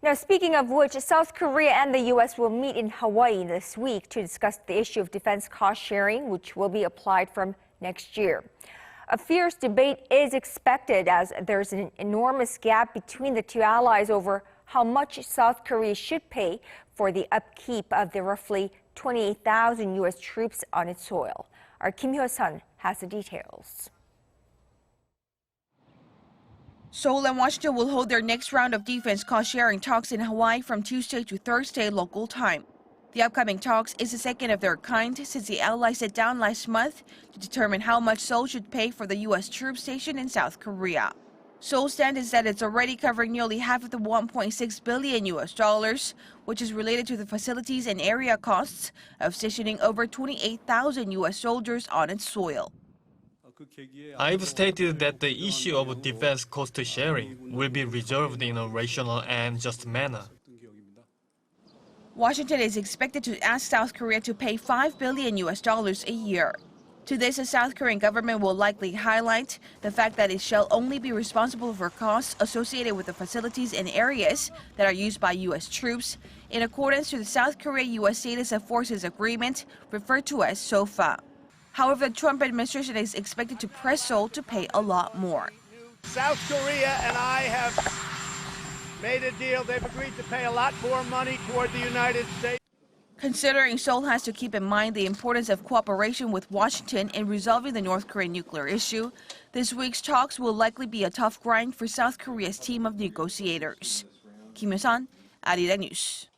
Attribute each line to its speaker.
Speaker 1: Now, speaking of which, South Korea and the U.S. will meet in Hawaii this week to discuss the issue of defense cost sharing, which will be applied from next year. A fierce debate is expected as there's an enormous gap between the two allies over how much South Korea should pay for the upkeep of the roughly 28,000 U.S. troops on its soil. Our Hyo-sun has the details.
Speaker 2: Seoul and Washington will hold their next round of defense cost-sharing talks in Hawaii from Tuesday to Thursday local time. The upcoming talks is the second of their kind since the allies sat down last month to determine how much Seoul should pay for the U.S. troop station in South Korea. Seoul's stand is that it's already covering nearly half of the $1.6 billion U.S., which is related to the facilities and area costs of stationing over 28,000 U.S. soldiers on its soil.
Speaker 3: I've stated that the issue of defense cost sharing will be resolved in a rational and just manner.
Speaker 2: Washington is expected to ask South Korea to pay $5 billion U.S. a year. To this, the South Korean government will likely highlight the fact that it shall only be responsible for costs associated with the facilities and areas that are used by U.S. troops, in accordance to the South Korea-U.S. Status of Forces Agreement, referred to as SOFA. However, the Trump administration is expected to press Seoul to pay a lot more.
Speaker 4: South Korea and I have made a deal. They've agreed to pay a lot more money toward the United States.
Speaker 2: Considering Seoul has to keep in mind the importance of cooperation with Washington in resolving the North Korean nuclear issue, this week's talks will likely be a tough grind for South Korea's team of negotiators. Hyo-sun, Arirang News.